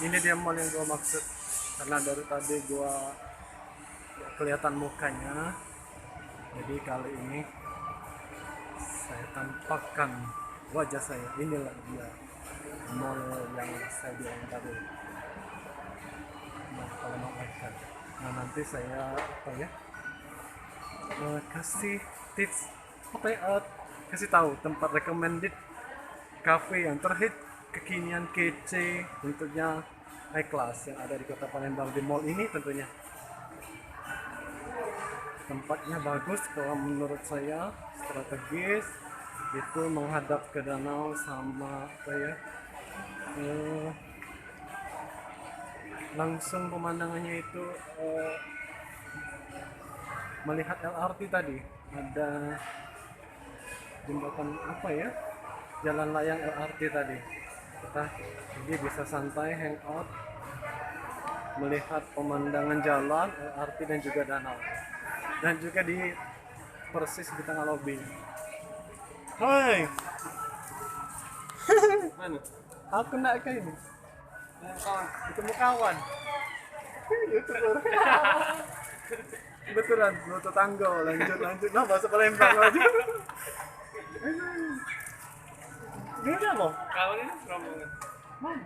Ini dia mall yang gua maksud, karena dari tadi gua kelihatan mukanya, jadi kali ini saya tampakkan wajah saya. Inilah dia mall yang saya bilang tadi. Nah, kalau mau makan, nah nanti saya apa ya, kasih tips apa ya, kasih tahu tempat recommended cafe yang terhit, kekinian, kece, tentunya high class yang ada di kota Palembang, di mall ini tentunya. Tempatnya bagus kalau menurut saya, strategis, itu menghadap ke danau sama apa ya, eh, langsung pemandangannya itu, melihat LRT tadi, ada jembatan apa ya, jalan layang LRT tadi. Kita jadi bisa santai hangout, melihat pemandangan jalan LRT dan juga danau, dan juga di persis di tengah lobi. Hai, Mana? aku nak ke ini, Kawan. ketemu kawan. YouTuber. Betulan, lu tetangga, lanjut nah bahasa Palembang aja. Ini apa? Kawan ini rombongan. Mana?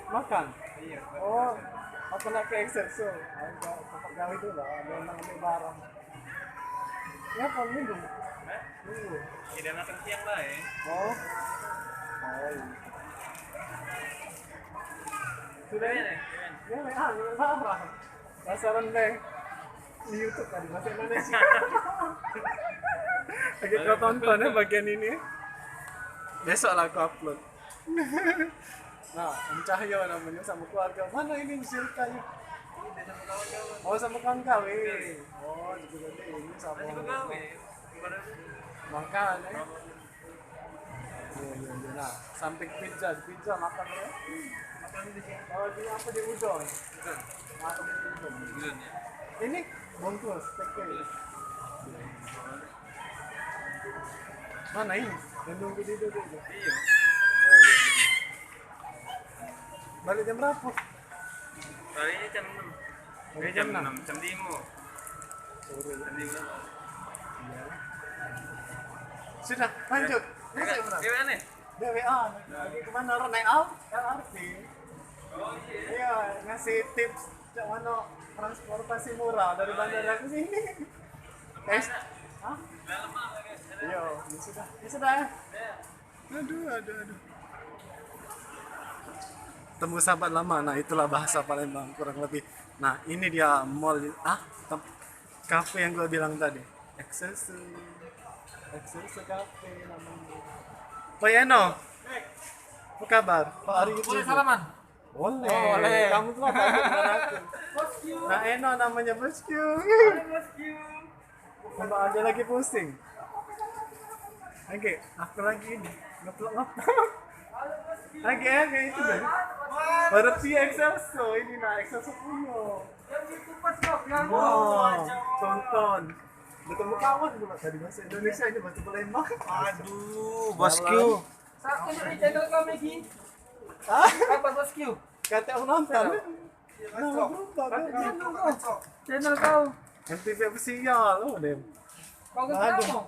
Makan? Iya. Oh, aku nak ke Exerso. Ada tempat gawe itu lah, ada yang ambil barang. Ya, apa minggu? Minggu. Tidak makan siang lah ya. Oh. Oh. Iya. Sudah ya? Ya, apa? Pasaran Bang. Di YouTube kan, bahasa Indonesia. Lagi kau tonton ya bagian ini. Besok lah aku upload. Nah, Om Cahyo namanya sama keluarga. Mana ini ceritanya? Oh, sama kawan kau. Oh, juga ini sama. Masih begawe. Makan ya. Iya. Nah, samping pizza makan ya. Makan di sini. Oh, ini apa di udon? Bukan. Makan di udon. Bukan ya. Ini bungkus, teke. Mana ini? Yang nunggu di situ. Iya. Oh, iya. Balik jam berapa? Kali ini jam 6. Balik jam 6. Jam 5. Sore. Jam 5. Iya. Sudah, lanjut. Masih mana? Gimana? DWA. Lagi kemana? Orang naik LRT. Oh iya. Iya, ngasih tips cak mana transportasi murah dari bandara ke sini. Guys, hah? Dalam apa guys? Iya, ya sudah. Ya. Aduh. Temu sahabat lama, nah itulah bahasa Palembang kurang lebih. Nah ini dia mall, cafe yang gue bilang tadi, Excelsior Cafe namanya. Pak Eno, apa kabar? Pak Ari itu. Boleh salaman? Boleh. Oh, boleh. Kamu tuh apa aku? Bosku. Nah Eno namanya bosku. Bosku. Sama aja lagi pusing. Oke, aku lagi ini ngeplok. Oke, itu deh. Baru Excelso ini, nah Excelso punya. Yang itu pas kok yang Wow, tonton. Ketemu kawan pula tadi bahasa Indonesia, ini bahasa Palembang. Aduh, Bosku. Satu dari channel kami Ki. Ah, Apa bosku? kata aku nonton. Nama berubah kan? Channel kau. MTV official, oh Dem. Kau ke Aduh. kamu?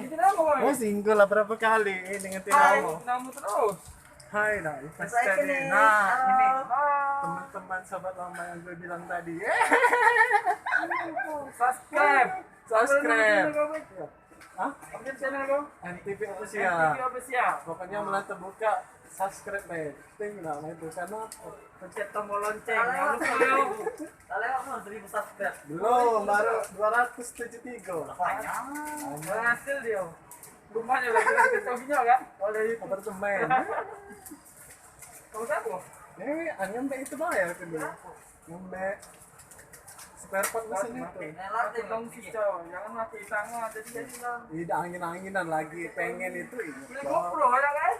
Itu nama kau. Oh single lah berapa kali ini ngetin Hai, kamu. namu terus. Hai, nah itu Saya tadi. ini. Nah ini Halo. teman-teman sahabat lama yang gue bilang tadi. Subscribe. Subscribe. Hah? Update channel kau. MTV Video official. apa siap? Pokoknya mulai terbuka subscribe deh. Ting lah, nah itu karena Pencet tombol lonceng. Jangan lupa yo. Kalian mau 1000 subscribe. belum baru 273. Berhasil dia. Rumahnya lagi ke toginya kan? Oleh apartemen. Kau siapa? Ini nyampe itu bayar kan dulu. Nyampe spare part mesin itu. Mati dong kicau. Jangan mati sama. Jadi bilang. Tidak angin-anginan lagi pengen itu ini. Ini GoPro ya kan?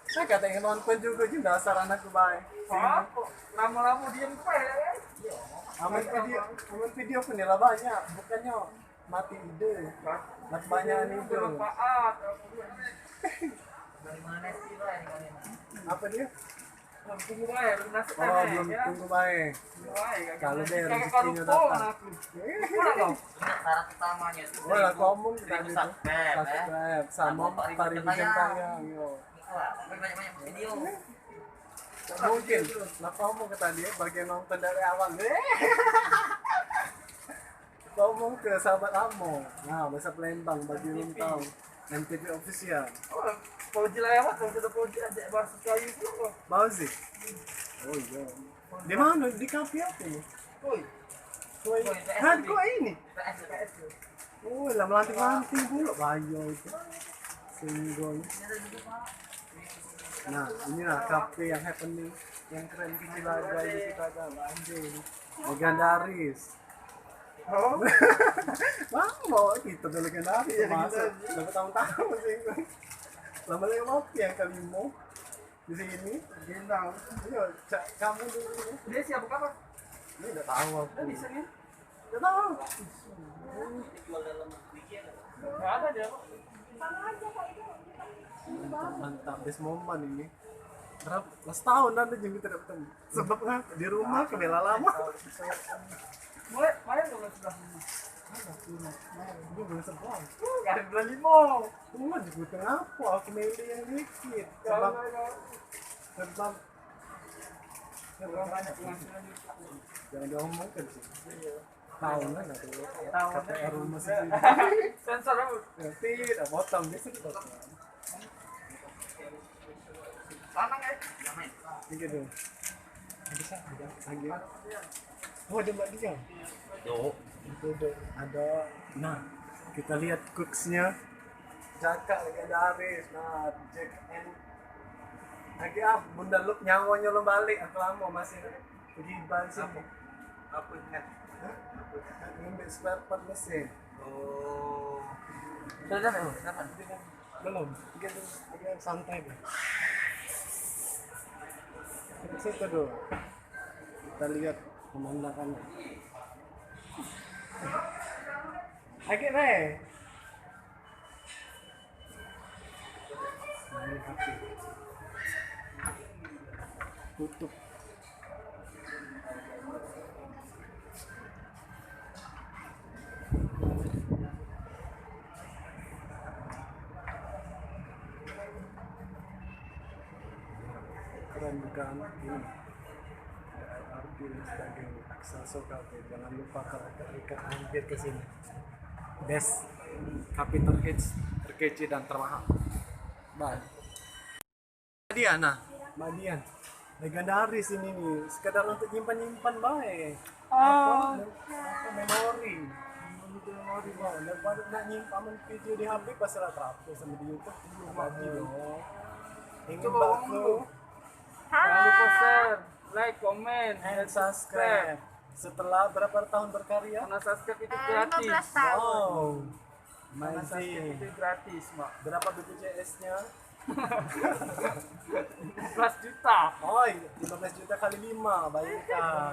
Saya kata ingin nonton juga dasar anakku baik. Apa? Lama-lama diem pe ya kan? Aman video penilai banyak, bukannya mati ide. Mati banyak ide. Bermanfaat. Apa dia? Tunggu aja, nasib Oh, belum tunggu baik. Kalau deh rezekinya datang. Syarat utamanya itu Oh, lah ngomong tadi tuh. subscribe, Subscribe sama pariwikan tayang yo. banyak-banyak video. Mungkin lah ngomong ke tadi bagian nonton dari awal. Ngomong ke sahabat Amo. Nah, bahasa Palembang bagi ulang tahun. MTV official. Pauji lewat, kalau sudah pauji aja bahasa kayu itu. Mau sih? Oh iya. Di mana? Di kafe apa ini? Woi, Kue. Kue, PS Kan lebih. kue ini. PS. Oh, lah melanting-lanting pula bayo itu. Singgol. Nah, inilah kafe yang happening, yang keren di Cilaga ini kita ada anjing. Legendaris. Oh, Mau kita udah legendaris masuk. Udah tahun-tahun sih. Lama lagi ngopi yang kelima di sini. gendang. Iya, kamu dulu. Dia siapa kapan? Ini udah tahu aku. Bisa nih? Udah tahu. Nggak ada dia. Mantap, best momen ini. Berapa? Setahun nanti juga tidak ketemu. Sebab di rumah kebela lama. Mulai dong sudah. Ini belum sebuah. Nggak ada bulan limo. Cuma dibutuh apa? Aku milih yang dikit. Sebab Banyak penghasilan. jangan diomongkan sih. Tahunan atau Tahunan. KPR rumah sendiri. Sensor apa? Ya, tidak potong bisa dipotong. Lama nggak? Ini gitu. Bisa ada lagi. Oh, ada Mbak Dia. Itu ada. Nah, kita lihat cooksnya. Jaka legendaris. Nah, Jack and lagi bunda lu nyawanya lo balik. Aku lama masih pergi balik sini. Apa ingat? Ngambil spare part mesin. Oh. Sudah dah, kapan? Belum. Gitu, agak santai deh. Kita situ dulu. Kita lihat pemandangannya. Agak deh. Ini hati. Tutup. Keren juga anak ini. LRT dan sebagainya. Aksaso Cafe. Jangan lupa kalau ikat hampir ke sini. Best Capital Hits terkece dan termahal. Bye. Dian, nah, Mbak Dian. Legendaris ini nih. Sekedar untuk nyimpan-nyimpan baik. Apa memori. Memori bang. Daripada nak nyimpan video di HP pasti lah terhapus sama di YouTube belum lagi dong. Ingin baku. Jangan lupa share, like, comment, And subscribe. Setelah berapa tahun berkarya? Karena subscribe itu gratis. 15 tahun. Wow. Karena subscribe Amazing. itu gratis, Mak. Berapa BPJS-nya? 15 juta. Oh, 15 juta kali 5, bayangkan.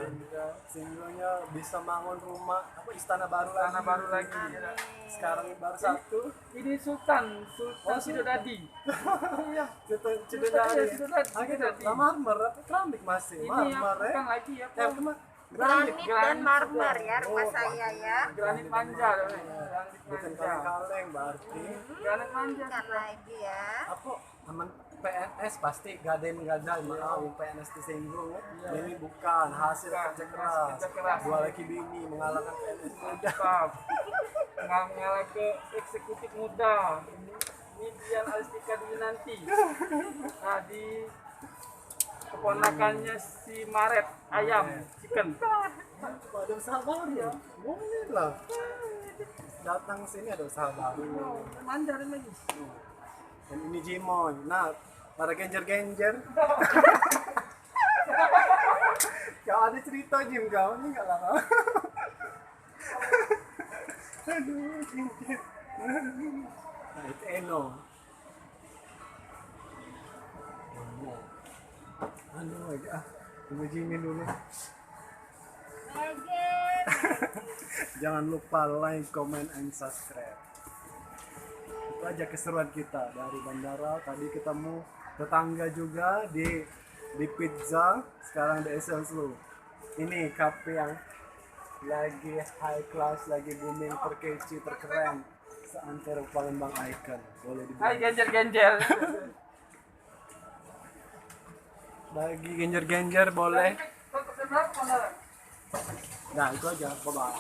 Singlenya bisa bangun rumah, apa istana baru lagi. Tanah baru lagi. Sekarang baru satu. Ini Sultan Sidodadi. Iya. Sultan Sultan Cidodari. Sidodadi. Lah marmer apa keramik masih? Ini yang Marmer bukan ya. lagi ya. Granit. Granit dan marmer ya Oh, rumah saya ya. Granit manja. Granit Bukan manja. kaleng-kaleng berarti. Granit manja. Bukan lagi ya. Apa aman PNS pasti gaden-gaden ya, yang PNS disinggung ya. Ini bukan hasil Bukan, kerja hasil kerja keras. keras. Dua laki bini mengalahkan PNS muda. Mantap. Ngalah ke eksekutif muda. Ini Dian Alistika Dwinanti. Nah, di keponakannya si Maret ayam chicken. Ada usaha baru ya? Boleh lah. Datang sini ada usaha baru. Manja ada lagi. Dan ini Jimon. Nah, para genjer-genjer. Kau ada cerita Jim kau ini enggak lama. Aduh, genjer. Nah, itu Eno. Aduh, tunggu Jimin dulu. Legend. Jangan lupa like, comment, and subscribe. Itu aja keseruan kita dari bandara. Tadi ketemu tetangga juga di di pizza, sekarang di Essential. Ini kafe yang lagi high class, lagi booming, terkece, terkeren seantero Palembang Icon. Boleh Hai dibilang. genjer. Lagi genjer-genjer boleh. Nah itu aja, bye-bye.